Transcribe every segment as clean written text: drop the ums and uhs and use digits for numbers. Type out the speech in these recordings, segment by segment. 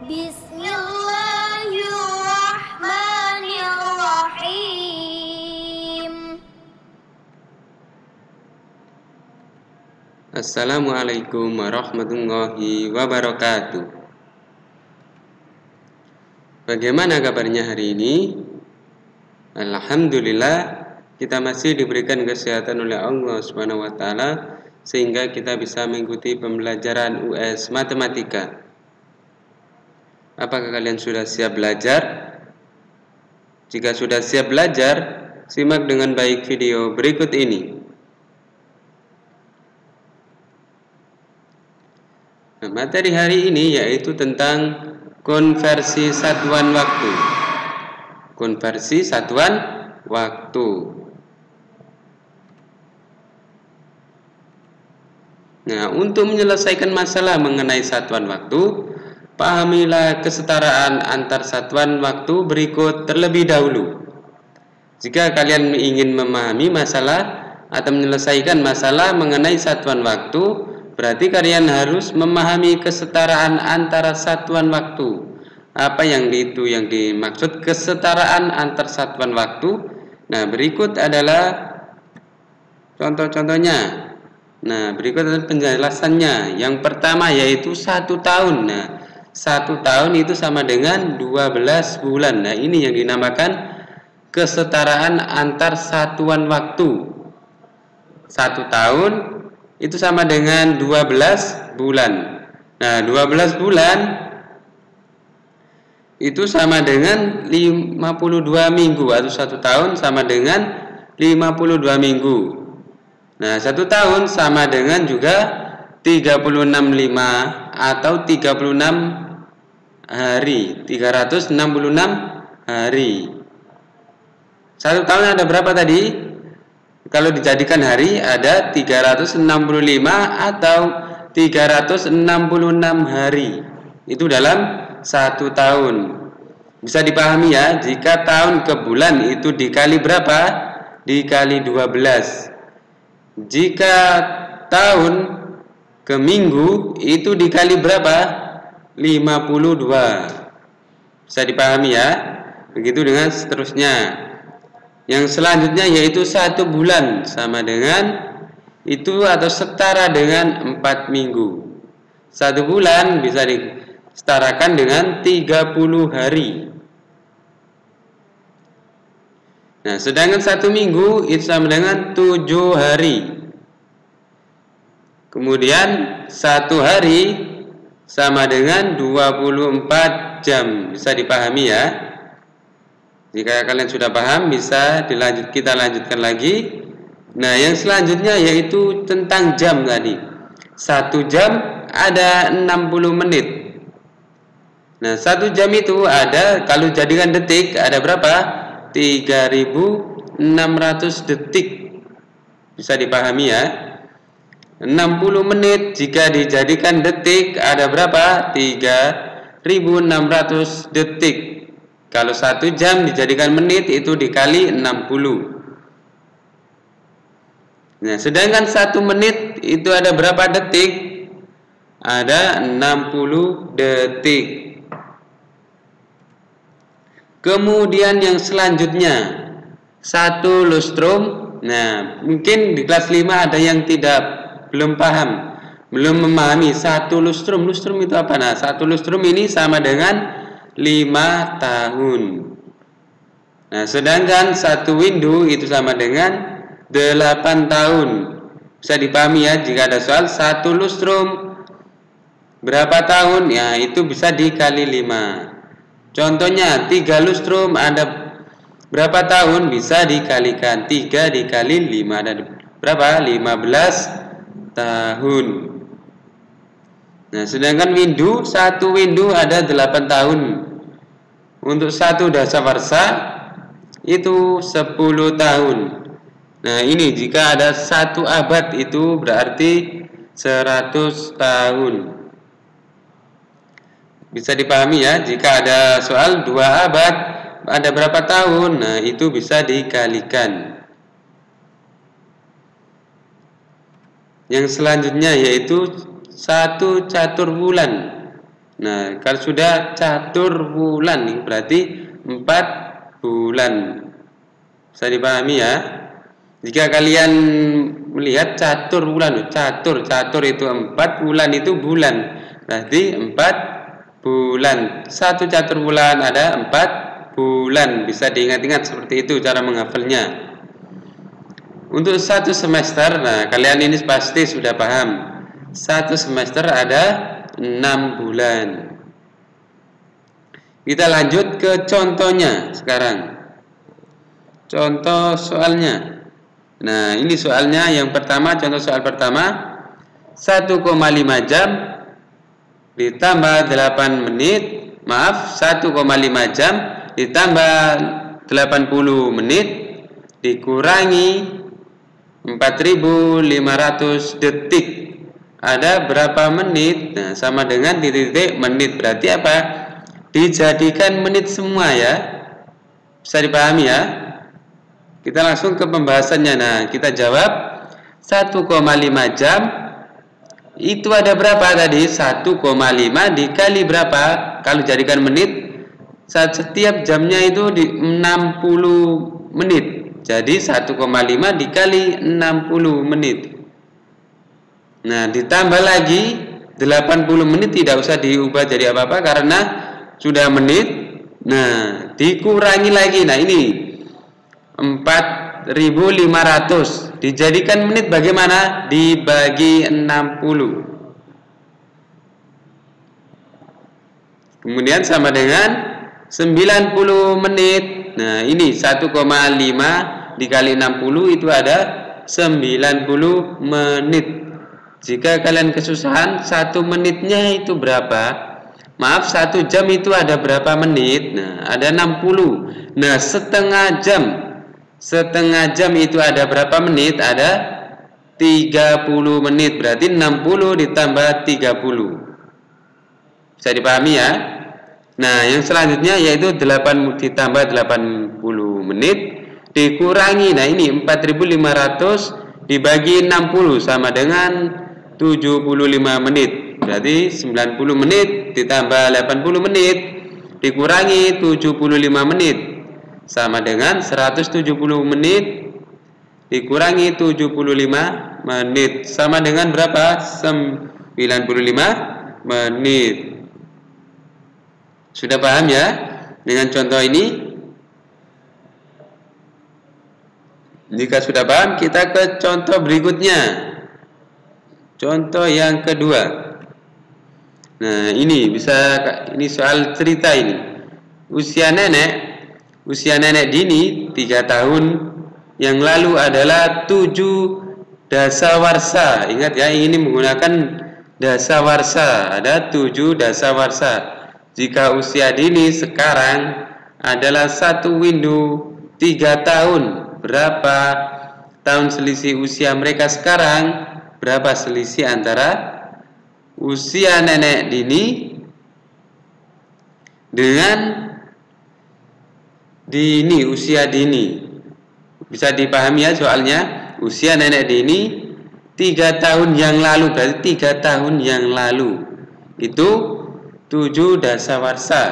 Bismillahirrahmanirrahim. Assalamualaikum warahmatullahi wabarakatuh. Bagaimana kabarnya hari ini? Alhamdulillah, kita masih diberikan kesehatan oleh Allah Subhanahu wa taala sehingga kita bisa mengikuti pembelajaran US Matematika. Apakah kalian sudah siap belajar? Jika sudah siap belajar, simak dengan baik video berikut ini. Nah, materi hari ini yaitu tentang konversi satuan waktu. Konversi satuan waktu. Nah, untuk menyelesaikan masalah mengenai satuan waktu, pahamilah kesetaraan antar satuan waktu berikut terlebih dahulu. Jika kalian ingin memahami masalah atau menyelesaikan masalah mengenai satuan waktu, berarti kalian harus memahami kesetaraan antara satuan waktu. Apa yang dimaksud kesetaraan antar satuan waktu? Nah, berikut adalah contoh-contohnya. Nah, berikut adalah penjelasannya. Yang pertama yaitu 1 tahun. Nah, 1 tahun itu sama dengan 12 bulan. Nah, ini yang dinamakan kesetaraan antar satuan waktu. 1 tahun itu sama dengan 12 bulan. Nah, 12 bulan itu sama dengan 52 minggu, atau 1 tahun sama dengan 52 minggu. Nah, 1 tahun sama dengan juga 365 atau 36 hari, 366 hari. 1 tahun ada berapa tadi? Kalau dijadikan hari ada 365 atau 366 hari. Itu dalam 1 tahun. Bisa dipahami ya, jika tahun ke bulan itu dikali berapa? Dikali 12. Jika tahun ke minggu itu dikali berapa? 52. Bisa dipahami ya. Begitu dengan seterusnya. Yang selanjutnya yaitu 1 bulan sama dengan itu atau setara dengan 4 minggu. 1 bulan bisa disetarakan dengan 30 hari. Nah, sedangkan 1 minggu itu sama dengan 7 hari. Kemudian 1 hari sama dengan 24 jam. Bisa dipahami ya. Jika kalian sudah paham, bisa kita lanjutkan lagi. Nah, yang selanjutnya yaitu tentang jam tadi. 1 jam ada 60 menit. Nah, 1 jam itu ada, kalau jadikan detik, ada berapa? 3600 detik. Bisa dipahami ya. 60 menit jika dijadikan detik ada berapa? 3600 detik. Kalau 1 jam dijadikan menit itu dikali 60. Nah, sedangkan 1 menit itu ada berapa detik? Ada 60 detik. Kemudian yang selanjutnya 1 lustrum. Nah, mungkin di kelas 5 ada yang belum paham, belum memahami 1 lustrum. Lustrum itu apa? Nah, 1 lustrum ini sama dengan 5 tahun. Nah, sedangkan 1 windu itu sama dengan 8 tahun. Bisa dipahami ya, jika ada soal 1 lustrum berapa tahun? Ya, itu bisa dikali 5. Contohnya 3 lustrum ada berapa tahun? Bisa dikalikan 3 dikali 5 ada berapa? 15 tahun. Nah, sedangkan windu, 1 windu ada 8 tahun. Untuk 1 dasawarsa itu 10 tahun. Nah, ini jika ada 1 abad itu berarti 100 tahun. Bisa dipahami ya, jika ada soal 2 abad ada berapa tahun? Nah, itu bisa dikalikan. Yang selanjutnya yaitu 1 catur bulan. Nah, kalau sudah catur bulan nih berarti 4 bulan. Bisa dipahami ya? Jika kalian melihat catur bulan, catur itu 4, bulan itu bulan. Berarti 4 bulan. Satu catur bulan ada 4 bulan. Bisa diingat-ingat seperti itu cara menghafalnya. Untuk 1 semester, nah kalian ini pasti sudah paham. 1 semester ada 6 bulan. Kita lanjut ke contohnya sekarang. Contoh soalnya. Nah, ini soalnya yang pertama, contoh soal pertama. 1,5 jam ditambah 8 menit. Maaf, 1,5 jam ditambah 80 menit dikurangi 4.500 detik. Ada berapa menit? Nah, sama dengan titik-titik menit. Berarti apa? Dijadikan menit semua ya. Bisa dipahami ya? Kita langsung ke pembahasannya. Nah, kita jawab 1,5 jam itu ada berapa tadi? 1,5 dikali berapa? Kalau jadikan menit, setiap jamnya itu di 60 menit. Jadi 1,5 dikali 60 menit. Nah, ditambah lagi 80 menit, tidak usah diubah jadi apa-apa karena sudah menit. Nah, dikurangi lagi. Nah, ini 4.500 dijadikan menit bagaimana? Dibagi 60. Kemudian sama dengan 90 menit. Nah, ini 1,5 dikali 60 itu ada 90 menit. Jika kalian kesusahan 1 menitnya itu berapa? Maaf, 1 jam itu ada berapa menit? Nah, ada 60. Nah, setengah jam itu ada berapa menit? Ada 30 menit. Berarti 60 ditambah 30. Bisa dipahami ya? Nah, yang selanjutnya yaitu 8 ditambah 80 menit dikurangi. Nah, ini 4.500 dibagi 60 sama dengan 75 menit. Berarti 90 menit ditambah 80 menit dikurangi 75 menit sama dengan 170 menit dikurangi 75 menit sama dengan berapa? 95 menit. Sudah paham ya dengan contoh ini? Jika sudah paham, kita ke contoh berikutnya. Contoh yang kedua. Nah, ini soal cerita ini. Usia nenek Dini 3 tahun yang lalu adalah 7 dasawarsa. Ingat ya, ini menggunakan dasawarsa. Ada 7 dasawarsa. Jika usia Dini sekarang adalah 1 windu 3 tahun, berapa tahun selisih usia mereka sekarang? Berapa selisih antara usia nenek Dini dengan usia Dini? Bisa dipahami ya soalnya. Usia nenek Dini 3 tahun yang lalu, berarti 3 tahun yang lalu itu 7 dasawarsa.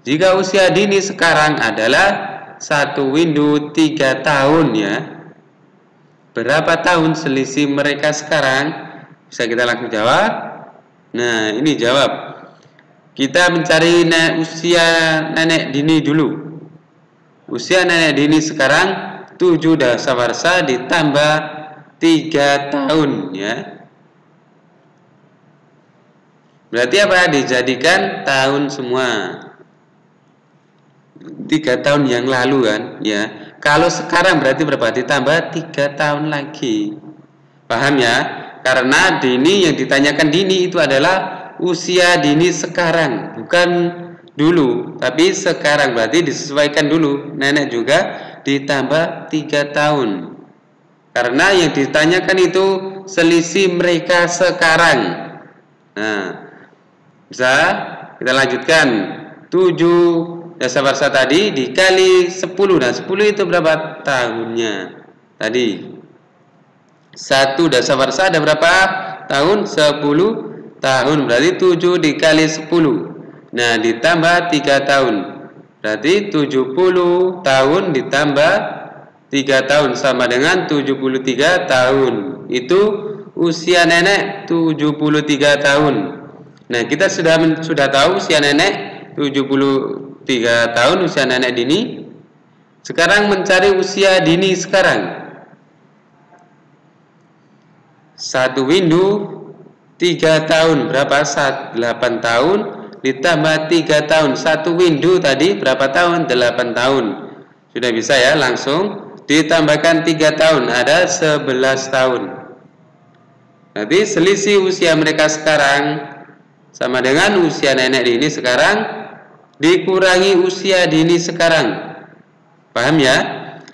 Jika usia Dini sekarang adalah 1 windu 3 tahun ya, berapa tahun selisih mereka sekarang? Bisa kita langsung jawab. Nah, ini jawab. Kita mencari usia nenek Dini dulu. Usia nenek Dini sekarang 7 dasawarsa ditambah 3 tahun ya. Berarti apa? Dijadikan tahun semua. 3 tahun yang lalu kan ya. Kalau sekarang berarti berapa? Ditambah 3 tahun lagi. Paham ya? Karena Dini yang ditanyakan Dini itu adalah usia Dini sekarang, bukan dulu, tapi sekarang. Berarti disesuaikan dulu. Nenek juga ditambah 3 tahun. Karena yang ditanyakan itu selisih mereka sekarang. Nah, bisa kita lanjutkan. 7 dasawarsa tadi dikali 10. Nah, 10 itu berapa tahunnya? Tadi 1 dasawarsa ada berapa tahun? 10 tahun, berarti 7 dikali 10. Nah, ditambah 3 tahun. Berarti 70 tahun ditambah 3 tahun sama dengan 73 tahun. Itu usia nenek 73 tahun. Nah, kita sudah tahu usia nenek 73 tahun, usia nenek dini. Sekarang mencari usia dini sekarang. 1 windu 3 tahun berapa? 8 tahun ditambah 3 tahun. 1 windu tadi berapa tahun? 8 tahun. Sudah bisa ya, langsung ditambahkan 3 tahun, ada 11 tahun. Nanti selisih usia mereka sekarang sama dengan usia nenek dini sekarang dikurangi usia dini sekarang. Paham ya?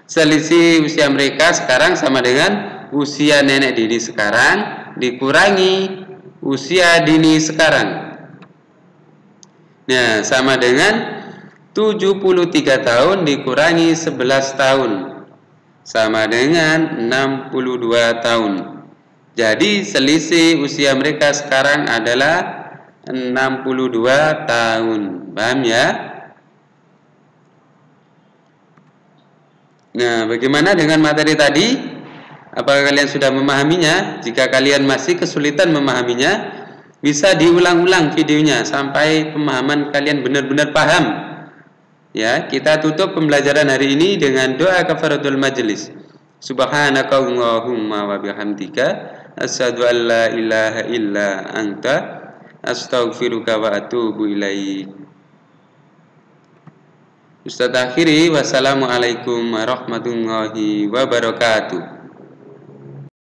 Selisih usia mereka sekarang sama dengan usia nenek dini sekarang dikurangi usia dini sekarang. Nah, sama dengan 73 tahun dikurangi 11 tahun sama dengan 62 tahun. Jadi selisih usia mereka sekarang adalah 62 tahun. Paham ya? Nah, bagaimana dengan materi tadi? Apakah kalian sudah memahaminya? Jika kalian masih kesulitan memahaminya, bisa diulang-ulang videonya sampai pemahaman kalian benar-benar paham. Ya, kita tutup pembelajaran hari ini dengan doa kafaratul majelis. Subhanakallahumma wa bihamdika asyhadu an la ilaha illa anta astaghfiruka wa atubu ilaik. Ustaz akhiri, wassalamualaikum warahmatullahi wabarakatuh.